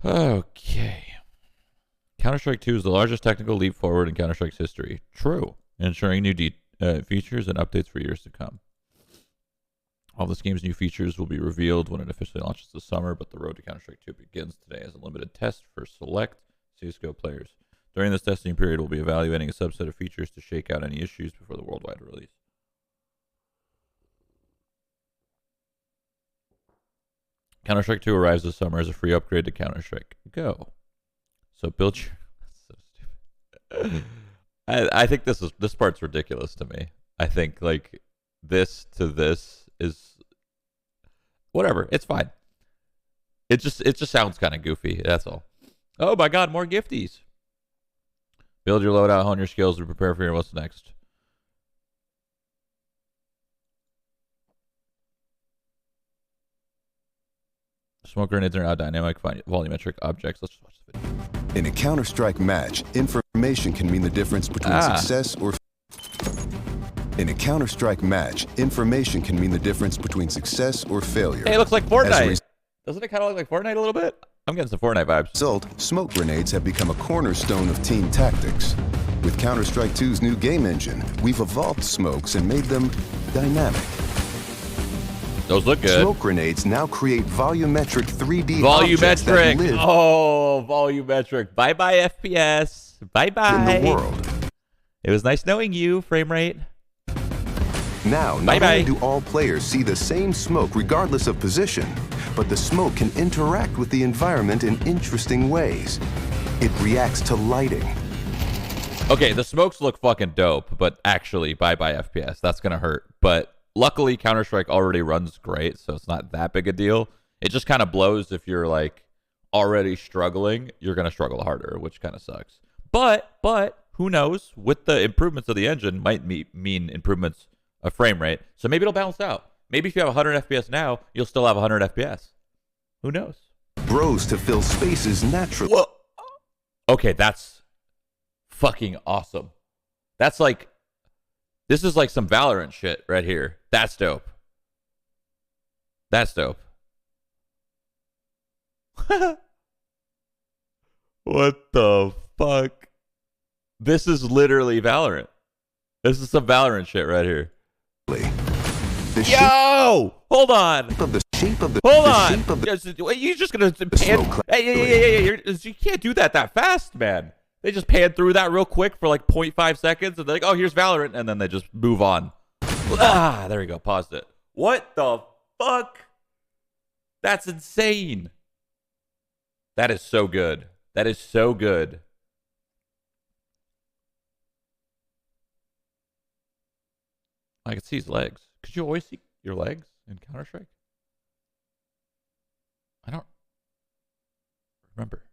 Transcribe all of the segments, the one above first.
Okay. Counter-Strike 2 is the largest technical leap forward in Counter-Strike's history. True. Ensuring new features and updates for years to come. All this game's new features will be revealed when it officially launches this summer, but the road to Counter-Strike 2 begins today as a limited test for select CS2 players. During this testing period, we'll be evaluating a subset of features to shake out any issues before the worldwide release. Counter-Strike 2 arrives this summer as a free upgrade to Counter-Strike Go. So build your... That's so stupid. I think this part's ridiculous to me. I think like this to this is whatever. It's fine. It just sounds kind of goofy. That's all. Oh my God, more gifties. Build your loadout, hone your skills, and prepare for your what's next. Smoke grenades are now dynamic, volumetric objects. Let's just watch the video. In a Counter-Strike match, information can mean the difference between success or... In a Counter-Strike match, information can mean the difference between success or failure. Hey, it looks like Fortnite. Doesn't it kind of look like Fortnite a little bit? I'm getting some Fortnite vibes. Result, smoke grenades have become a cornerstone of team tactics. With Counter-Strike 2's new game engine, we've evolved smokes and made them dynamic. Those look good. Smoke grenades now create volumetric 3D objects that live volumetric. Bye-bye, FPS. Bye-bye. In the world. It was nice knowing you, frame rate. Now, not only do all players see the same smoke regardless of position, but the smoke can interact with the environment in interesting ways. It reacts to lighting. Okay, the smokes look fucking dope, but actually, bye-bye FPS. That's gonna hurt. But luckily, Counter-Strike already runs great, so it's not that big a deal. It just kind of blows if you're like already struggling. You're gonna struggle harder, which kind of sucks. But who knows? With the improvements of the engine, might mean improvements of frame rate. So maybe it'll balance out. Maybe if you have 100 FPS now, you'll still have 100 FPS. Who knows? Grows to fill spaces naturally. Whoa. Okay, that's fucking awesome. That's like, this is like some Valorant shit right here. That's dope. That's dope. What the fuck? This is literally Valorant. This is some Valorant shit right here. Yo! Hold on. Hold on. You're just gonna pan. Hey, you can't do that fast, man. They just pan through that real quick for like 0.5 seconds, and they're like, "Oh, here's Valorant," and then they just move on. There we go. Paused it. What the fuck? That's insane. That is so good. That is so good. I can see his legs. Could you always see your legs in Counter-Strike? I don't remember.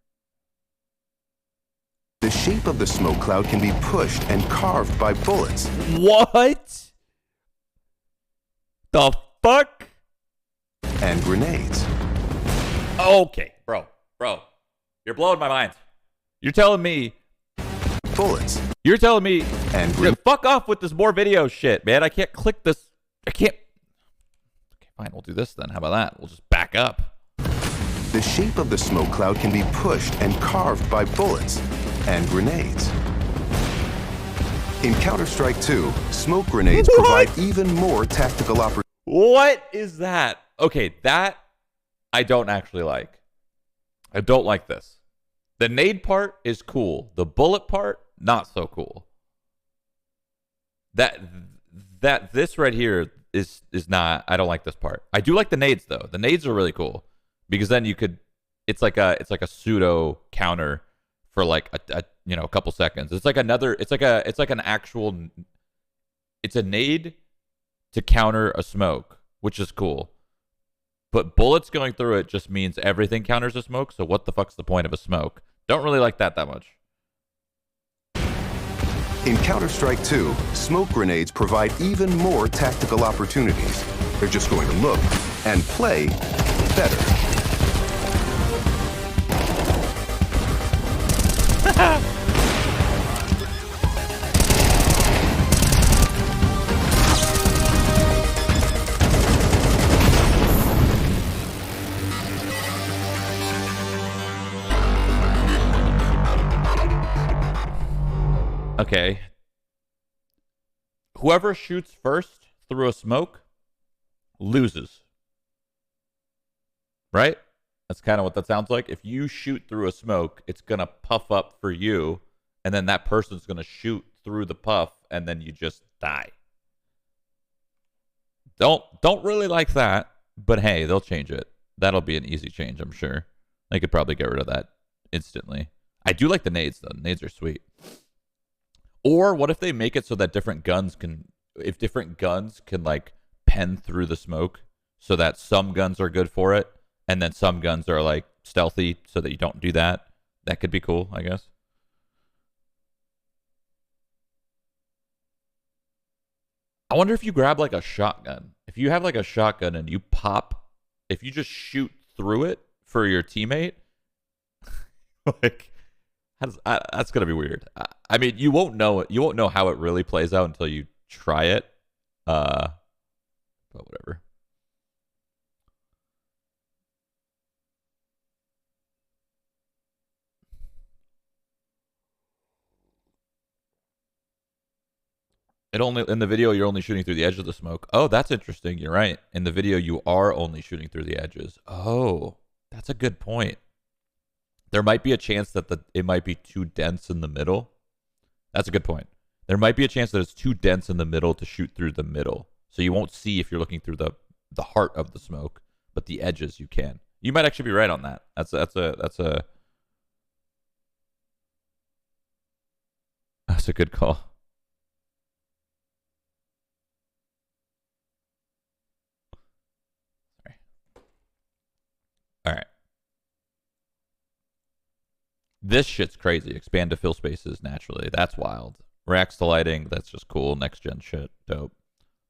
The shape of the smoke cloud can be pushed and carved by bullets. What? The fuck? And grenades. Okay, bro. You're blowing my mind. You're telling me... Bullets. You're telling me... And fuck off with this more video shit, man. I can't click this. I can't... Okay, fine. We'll do this then. How about that? We'll just back up. The shape of the smoke cloud can be pushed and carved by bullets and grenades. In Counter-Strike 2, smoke grenades provide even more tactical opportunities. What is that? Okay, that I don't actually like. I don't like this. The nade part is cool. The bullet part, not so cool. This right here is not. I don't like this part. I do like the nades though. The nades are really cool because then you could. It's like a pseudo counter for like a couple seconds. It's like another. It's like an actual. It's a nade to counter a smoke, which is cool. But bullets going through it just means everything counters a smoke. So what the fuck's the point of a smoke? Don't really like that much. In Counter-Strike 2, smoke grenades provide even more tactical opportunities. They're just going to look and play better. Okay. Whoever shoots first through a smoke loses. Right? That's kind of what that sounds like. If you shoot through a smoke, it's going to puff up for you, and then that person's going to shoot through the puff, and then you just die. Don't really like that, but hey, they'll change it. That'll be an easy change, I'm sure. They could probably get rid of that instantly. I do like the nades, though. Nades are sweet. Or what if they make it so that different guns can like pen through the smoke, so that some guns are good for it, and then some guns are like stealthy so that you don't do that. That could be cool, I guess. I wonder if you grab like a shotgun. If you have like a shotgun and you pop, if you just shoot through it for your teammate, like that's gonna be weird. I mean, you won't know it. You won't know how it really plays out until you try it. But whatever. It only in the video you're only shooting through the edge of the smoke. Oh, that's interesting. You're right. In the video you are only shooting through the edges. Oh, that's a good point. There might be a chance that it might be too dense in the middle. That's a good point. There might be a chance that it's too dense in the middle to shoot through the middle. So you won't see if you're looking through the heart of the smoke, but the edges you can. You might actually be right on that. That's a good call. All right. This shit's crazy. Expand to fill spaces naturally. That's wild. Racks to lighting. That's just cool. Next gen shit. Dope.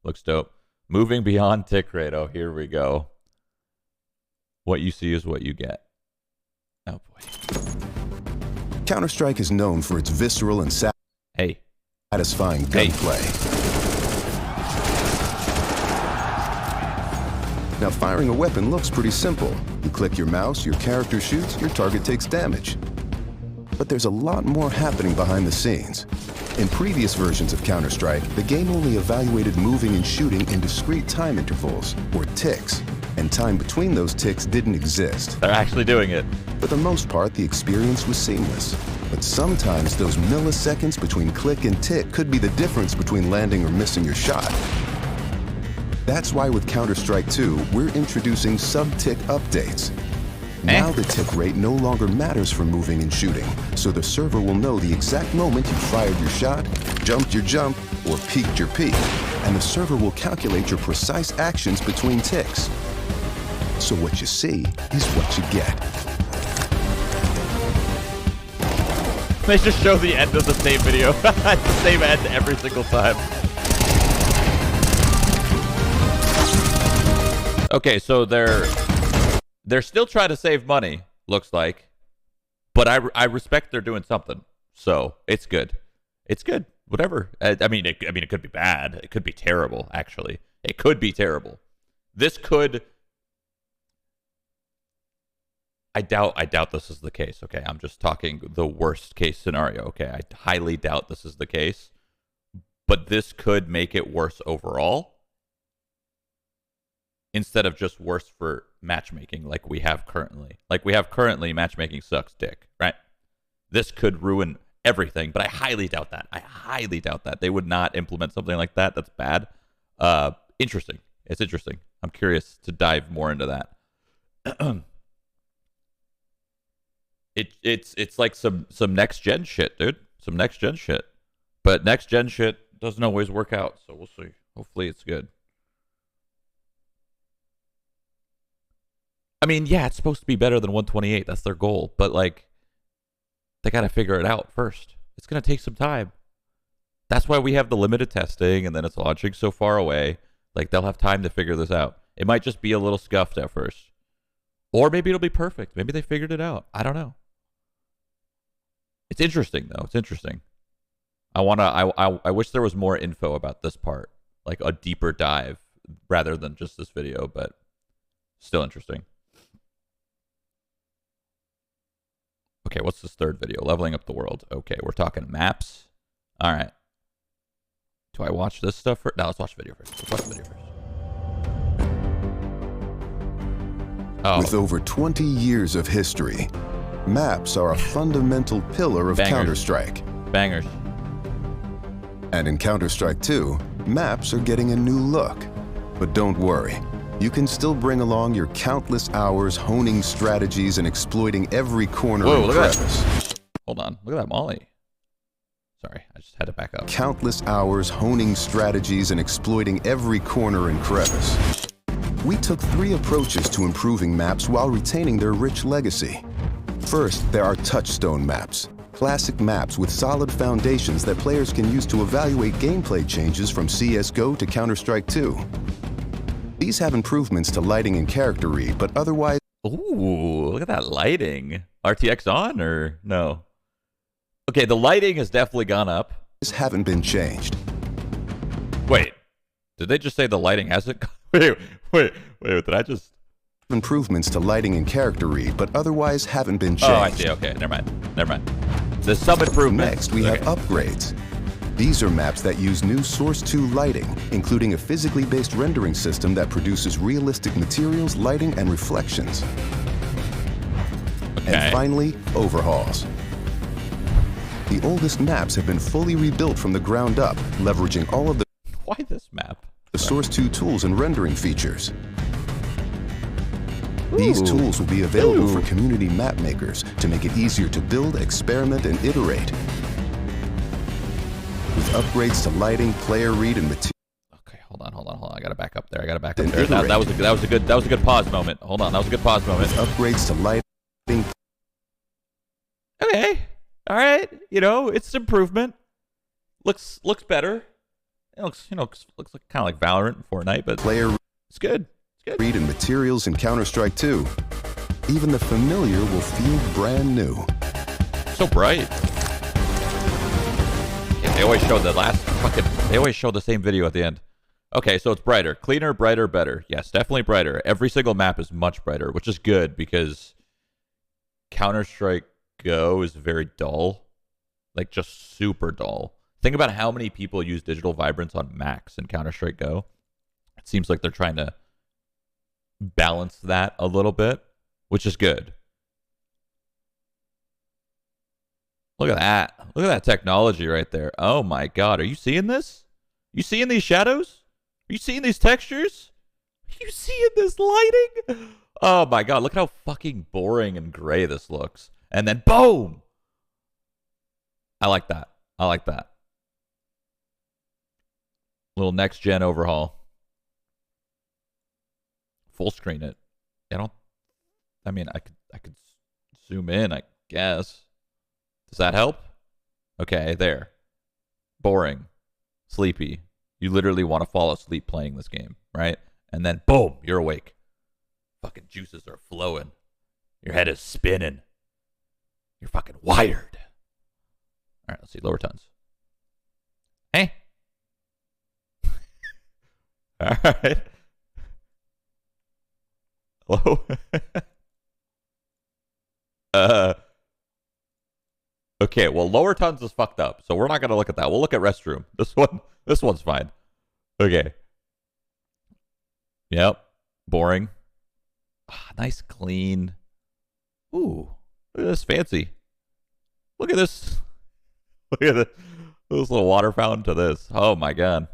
Looks dope. Moving beyond tick rate. Oh, here we go. What you see is what you get. Oh, boy. Counter-Strike is known for its visceral and satisfying gunplay. Now, firing a weapon looks pretty simple. You click your mouse, your character shoots, your target takes damage. But there's a lot more happening behind the scenes. In previous versions of Counter-Strike, the game only evaluated moving and shooting in discrete time intervals, or ticks, and time between those ticks didn't exist. They're actually doing it. For the most part, the experience was seamless. But sometimes those milliseconds between click and tick could be the difference between landing or missing your shot. That's why with Counter-Strike 2, we're introducing sub-tick updates. Now the tick rate no longer matters for moving and shooting, so the server will know the exact moment you fired your shot, jumped your jump, or peeked your peek, and the server will calculate your precise actions between ticks. So what you see is what you get. They just show the end of the same video. The same end every single time. Okay, so they're still trying to save money, looks like, but I respect they're doing something, so it's good. It's good. Whatever. I mean, it could be bad. It could be terrible. Actually, it could be terrible. This could. I doubt this is the case. Okay, I'm just talking the worst case scenario. Okay, I highly doubt this is the case, but this could make it worse overall. Instead of just worse for matchmaking like we have currently. Like we have currently, matchmaking sucks dick, right? This could ruin everything, but I highly doubt that. I highly doubt that. They would not implement something like that. That's bad. Interesting. It's interesting. I'm curious to dive more into that. It's like some next gen shit, dude. Some next gen shit. But next gen shit doesn't always work out, so we'll see. Hopefully it's good. I mean, yeah, it's supposed to be better than 128. That's their goal. But, like, they got to figure it out first. It's going to take some time. That's why we have the limited testing, and then it's launching so far away. Like, they'll have time to figure this out. It might just be a little scuffed at first. Or maybe it'll be perfect. Maybe they figured it out. I don't know. It's interesting, though. It's interesting. I wish there was more info about this part. Like, a deeper dive rather than just this video, but still interesting. Okay, what's this third video? Leveling up the world. Okay, we're talking maps. All right. Do I watch this stuff first? No, let's watch the video first. Let's watch the video first. Oh. With over 20 years of history, maps are a fundamental pillar of Bangers. Counter-Strike. Bangers. And in Counter-Strike 2, maps are getting a new look. But don't worry, you can still bring along your countless hours honing strategies and exploiting every corner and crevice. Hold on, look at that Molly. Sorry, I just had to back up. Countless hours honing strategies and exploiting every corner and crevice. We took 3 approaches to improving maps while retaining their rich legacy. First, there are touchstone maps. Classic maps with solid foundations that players can use to evaluate gameplay changes from CSGO to Counter-Strike 2. These have improvements to lighting and character read, but otherwise... Ooh, look at that lighting. RTX on or no? Okay, the lighting has definitely gone up. ...haven't been changed. Wait, did they just say the lighting hasn't... Wait, did I just... Improvements to lighting and character read, but otherwise haven't been changed. Oh, I see, okay, never mind. There's some improvements. Next, we have upgrades. These are maps that use new Source 2 lighting, including a physically based rendering system that produces realistic materials, lighting, and reflections. Okay. And finally, overhauls. The oldest maps have been fully rebuilt from the ground up, leveraging all of the Why this map? The Source 2 tools and rendering features. These tools will be available for community map makers to make it easier to build, experiment, and iterate. With upgrades to lighting, player read, and material. Okay, hold on. I gotta back up there. That was a good pause moment. Hold on, that was a good pause moment. With upgrades to lighting. Okay, all right. You know, it's improvement. Looks better. It looks like kind of like Valorant and Fortnite, but player it's good. Read and materials in Counter-Strike 2. Even the familiar will feel brand new. So bright. Yeah, they always show they always show the same video at the end. Okay, so it's brighter, cleaner, brighter, better. Yes, definitely brighter. Every single map is much brighter, which is good because Counter-Strike Go is very dull. Like just super dull. Think about how many people use digital vibrance on max in Counter-Strike Go. It seems like they're trying to balance that a little bit, which is good. Look at that. Look at that technology right there. Oh my God. Are you seeing this? You seeing these shadows? Are you seeing these textures? Are you seeing this lighting? Oh my God. Look at how fucking boring and gray this looks. And then boom. I like that. Little next gen overhaul. Full screen it. I mean, I could zoom in, I guess. Does that help? Okay, there. Boring. Sleepy. You literally want to fall asleep playing this game, right? And then boom, you're awake. Fucking juices are flowing. Your head is spinning. You're fucking wired. All right, let's see. Lower tons. Hey. All right. Hello? Okay, well, lower tons is fucked up, so we're not gonna look at that. We'll look at restroom. This one's fine. Okay. Yep. Boring. Nice clean. Ooh. Look at this fancy. Look at this. Look at this little water fountain to this. Oh my God.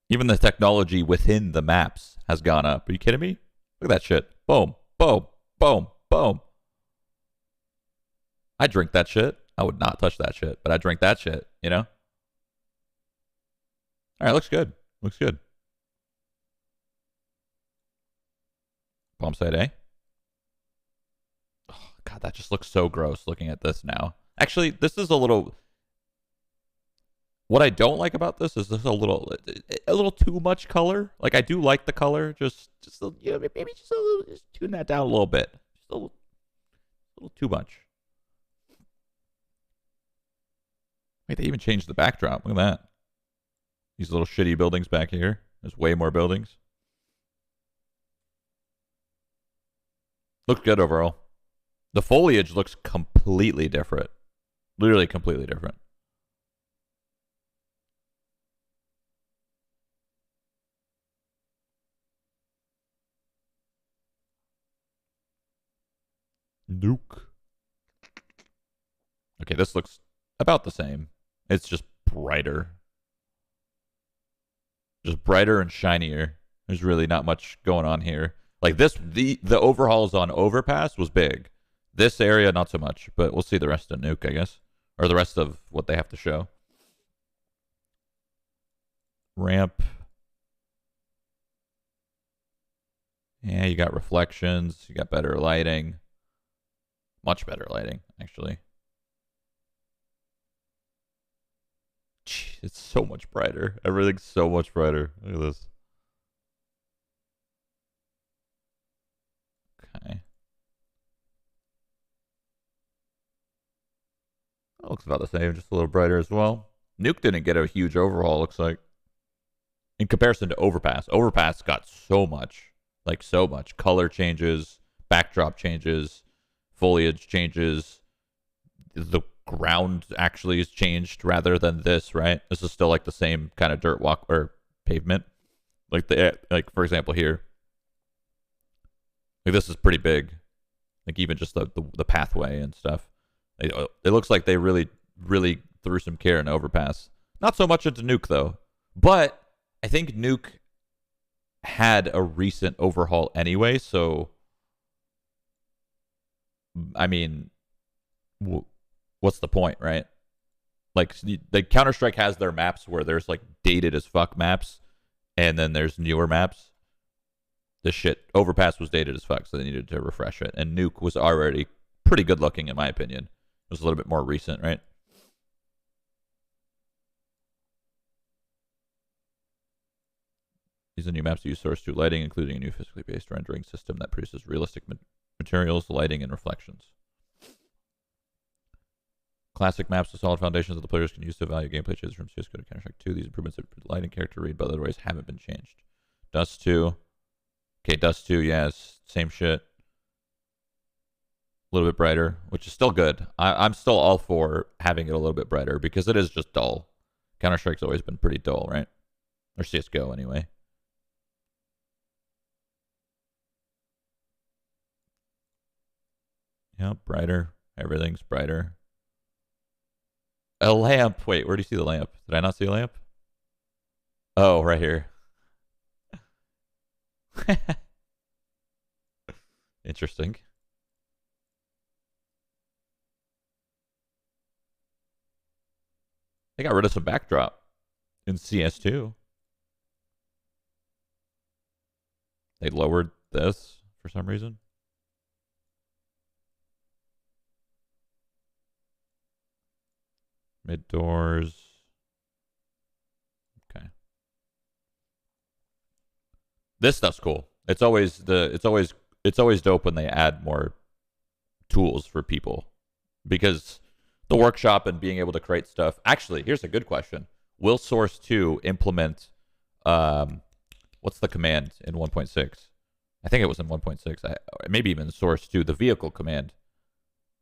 Even the technology within the maps has gone up. Are you kidding me? Look at that shit. Boom, boom, boom, boom. I drink that shit. I would not touch that shit, but I drink that shit, you know? All right, looks good. Looks good. Palm side A. Oh, God, that just looks so gross looking at this now. Actually, this is a little... What I don't like about this is there's a little too much color. Like, I do like the color, just you know, maybe just a little, just tune that down a little bit. Just a little too much. Wait, they even changed the backdrop. Look at that. These little shitty buildings back here. There's way more buildings. Looks good overall. The foliage looks completely different. Literally completely different. Nuke. Okay, this looks about the same. It's just brighter. Just brighter and shinier. There's really not much going on here. Like this, the overhauls on Overpass was big. This area, not so much, but we'll see the rest of Nuke, I guess. Or the rest of what they have to show. Ramp. Yeah, you got reflections. You got better lighting. Much better lighting, actually. It's so much brighter. Everything's so much brighter. Look at this. Okay. That looks about the same, just a little brighter as well. Nuke didn't get a huge overhaul, looks like. In comparison to Overpass. Overpass got so much. Like, so much. Color changes, backdrop changes, foliage changes. The ground actually is changed rather than this, right? This is still like the same kind of dirt walk or pavement. Like for example here. Like this is pretty big. Like even just the pathway and stuff. It looks like they really threw some care in Overpass. Not so much into Nuke though. But I think Nuke had a recent overhaul anyway, so I mean, what's the point, right? Like Counter-Strike has their maps where there's like dated as fuck maps, and then there's newer maps. This shit, Overpass was dated as fuck, so they needed to refresh it. And Nuke was already pretty good looking, in my opinion. It was a little bit more recent, right? These are new maps that use Source 2 lighting, including a new physically based rendering system that produces realistic materials, lighting, and reflections. Classic maps with solid foundations that the players can use to evaluate gameplay changes from CS2 to Counter-Strike 2. These improvements of lighting, character read, but otherwise haven't been changed. Dust 2. Okay, Dust 2, yes. Same shit. A little bit brighter, which is still good. I'm still all for having it a little bit brighter because it is just dull. Counter-Strike's always been pretty dull, right? Or CSGO, anyway. Yeah, brighter. Everything's brighter. A lamp. Wait, where do you see the lamp? Did I not see a lamp? Oh, right here. Interesting. They got rid of some backdrop in CS2. They lowered this for some reason. Mid doors. Okay. This stuff's cool. It's always dope when they add more tools for people, because the workshop and being able to create stuff. Actually, here's a good question. Will Source 2 implement what's the command in 1.6? I think it was in 1.6. Maybe even Source 2, the vehicle command.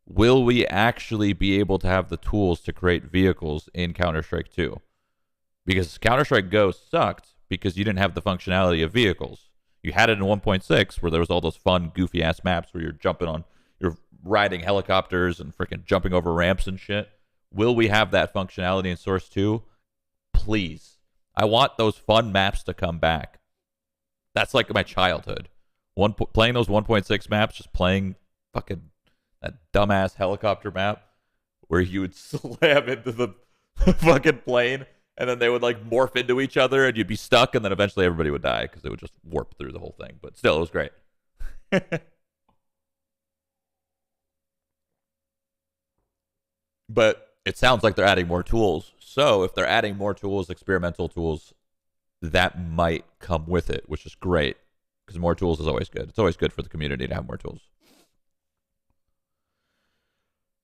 Will we actually be able to have the tools to create vehicles in Counter-Strike 2? Because Counter-Strike Go sucked because you didn't have the functionality of vehicles. You had it in 1.6 where there was all those fun, goofy-ass maps where you're riding helicopters and freaking jumping over ramps and shit. Will we have that functionality in Source 2? Please. I want those fun maps to come back. That's like my childhood. Playing those 1.6 maps, just playing fucking that dumbass helicopter map where you would slam into the fucking plane and then they would like morph into each other and you'd be stuck and then eventually everybody would die because it would just warp through the whole thing. But still, it was great. But it sounds like they're adding more tools. So if they're adding more tools, experimental tools, that might come with it, which is great because more tools is always good. It's always good for the community to have more tools.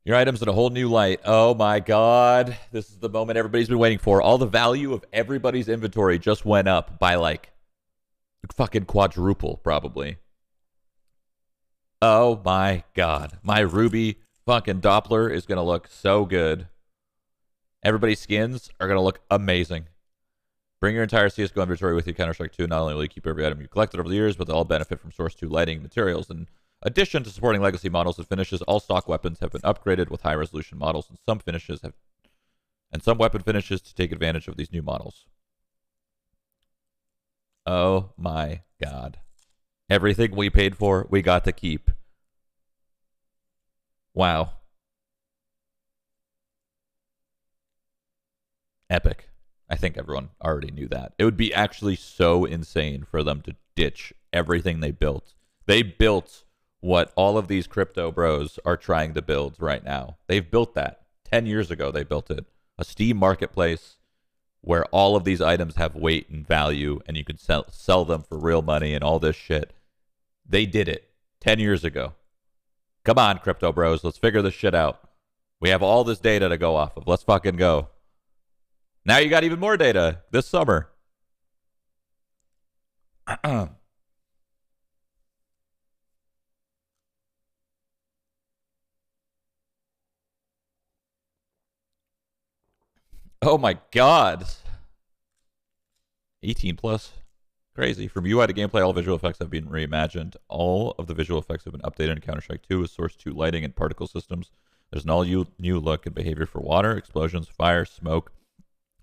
Your items in a whole new light. Oh my God. This is the moment everybody's been waiting for. All the value of everybody's inventory just went up by like fucking quadruple, probably. Oh my God. My Ruby fucking Doppler is going to look so good. Everybody's skins are going to look amazing. Bring your entire CSGO inventory with you, Counter-Strike 2. Not only will you keep every item you collected over the years, but they'll all benefit from Source 2 lighting, materials, and addition to supporting legacy models and finishes, all stock weapons have been upgraded with high-resolution models, and some weapon finishes to take advantage of these new models. Oh my god. Everything we paid for, we got to keep. Wow. Epic. I think everyone already knew that. It would be actually so insane for them to ditch everything they built. They built what all of these crypto bros are trying to build right now. They've built that. 10 years ago, they built it. A Steam marketplace where all of these items have weight and value and you can sell them for real money and all this shit. They did it 10 years ago. Come on, crypto bros. Let's figure this shit out. We have all this data to go off of. Let's fucking go. Now you got even more data this summer. Oh my god. 18 plus. Crazy. From UI to gameplay, all visual effects have been reimagined. All of the visual effects have been updated in Counter-Strike 2 with Source 2 lighting and particle systems. There's an all-new look and behavior for water, explosions, fire, smoke,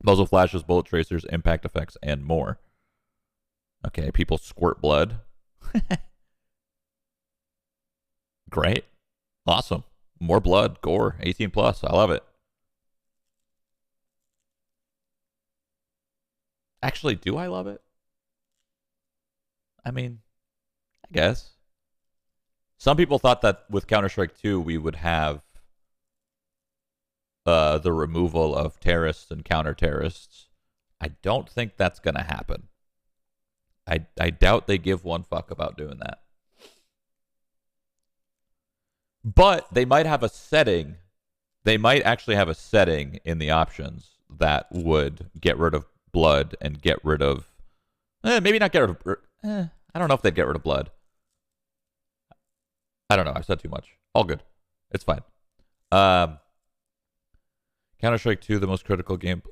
muzzle flashes, bullet tracers, impact effects, and more. Okay, people squirt blood. Great. Awesome. More blood, gore, 18 plus. I love it. Actually, do I love it? I mean, I guess. Some people thought that with Counter-Strike 2, we would have the removal of terrorists and counter-terrorists. I don't think that's going to happen. I doubt they give one fuck about doing that. But they might have a setting. They might actually have a setting in the options that would get rid of blood and get rid of... maybe not get rid of... I don't know if they'd get rid of blood. I don't know. I've said too much. All good. It's fine. Counter-Strike 2, the most critical gameplay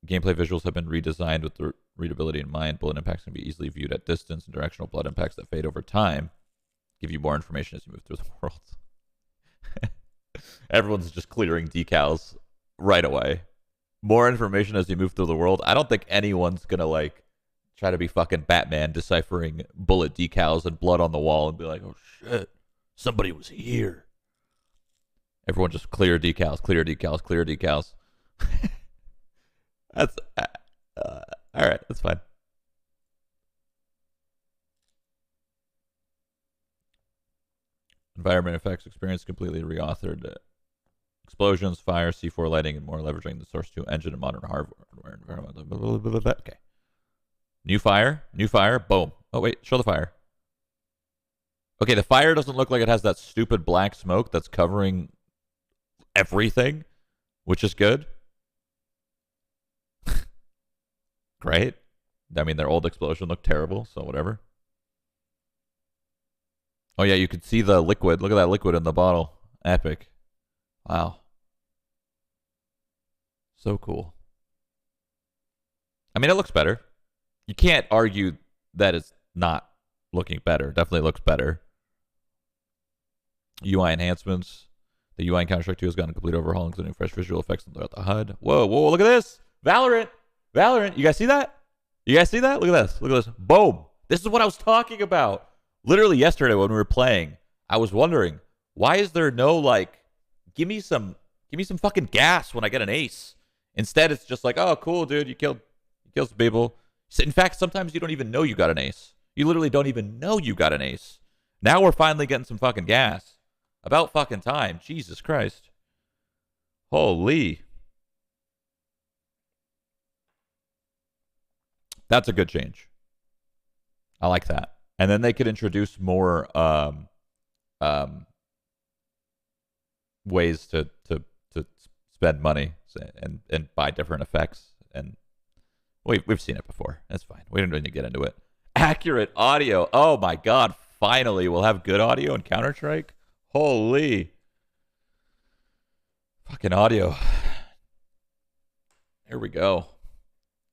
visuals have been redesigned with the readability in mind. Bullet impacts can be easily viewed at distance, and directional blood impacts that fade over time give you more information as you move through the world. Everyone's just clearing decals right away. More information as you move through the world. I don't think anyone's going to, like, try to be fucking Batman deciphering bullet decals and blood on the wall and be like, oh, shit, somebody was here. Everyone just clear decals, clear decals, clear decals. That's all right. That's fine. Environment effects experience completely reauthored. Explosions, fire, C4 lighting, and more, leveraging the Source 2 engine and modern hardware environment. Okay. New fire. Boom. Oh, wait. Show the fire. Okay, the fire doesn't look like it has that stupid black smoke that's covering everything, which is good. Great. I mean, their old explosion looked terrible, so whatever. Oh, yeah, you could see the liquid. Look at that liquid in the bottle. Epic. Wow. So cool. I mean, it looks better. You can't argue that it's not looking better. Definitely looks better. UI enhancements. The UI in Counter-Strike 2 has gotten a complete overhaul, including fresh visual effects throughout the HUD. Whoa, look at this. Valorant. You guys see that? Look at this. Boom. This is what I was talking about. Literally yesterday when we were playing, I was wondering, why is there no, like, give me some fucking gas when I get an ace. Instead, it's just like, oh, cool, dude, you killed some people. In fact, sometimes you don't even know you got an ace. You literally don't even know you got an ace. Now we're finally getting some fucking gas. About fucking time. Jesus Christ. Holy. That's a good change. I like that. And then they could introduce more ways to spend money and buy different effects. And we've seen it before. That's fine. We don't need to get into it. Accurate audio. Oh my god. Finally, we'll have good audio in Counter-Strike. Holy. Fucking audio. Here we go.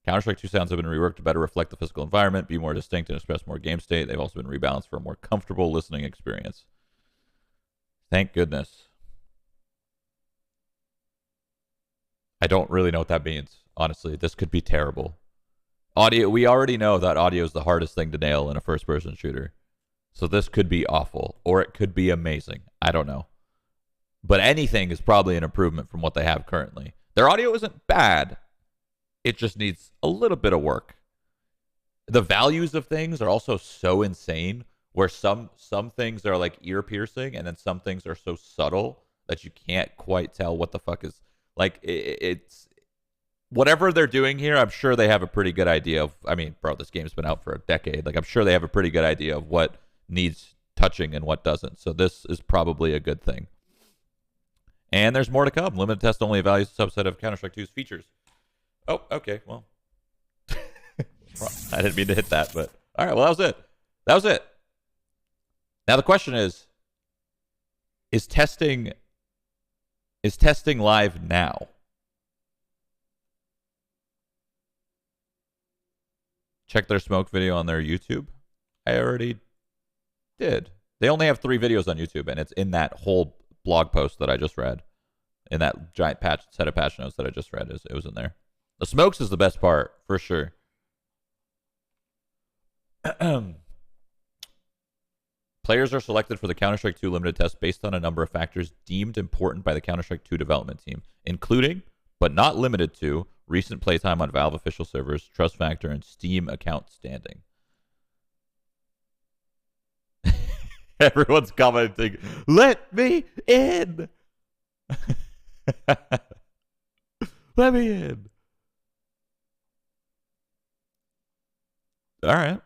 Counter-Strike 2 sounds have been reworked to better reflect the physical environment, be more distinct, and express more game state. They've also been rebalanced for a more comfortable listening experience. Thank goodness. I don't really know what that means, honestly. This could be terrible. Audio, we already know that audio is the hardest thing to nail in a first-person shooter. So this could be awful, or it could be amazing. I don't know. But anything is probably an improvement from what they have currently. Their audio isn't bad. It just needs a little bit of work. The values of things are also so insane, where some things are like ear-piercing, and then some things are so subtle that you can't quite tell what the fuck is. Like, it's... Whatever they're doing here, I'm sure they have a pretty good idea of... I mean, bro, this game's been out for a decade. Like, I'm sure they have a pretty good idea of what needs touching and what doesn't. So this is probably a good thing. And there's more to come. Limited test only evaluates a subset of Counter-Strike 2's features. Oh, okay. Well, I didn't mean to hit that, but all right. Well, that was it. That was it. Now the question is testing live now? Check their smoke video on their YouTube. I already did. They only have 3 videos on YouTube, and it's in that whole blog post that I just read. In that giant set of patch notes that I just read, it was in there. The smokes is the best part, for sure. Players are selected for the Counter-Strike 2 limited test based on a number of factors deemed important by the Counter-Strike 2 development team, including, but not limited to, recent playtime on Valve official servers, trust factor, and Steam account standing. Everyone's commenting, "Let me in!" Let me in. All right.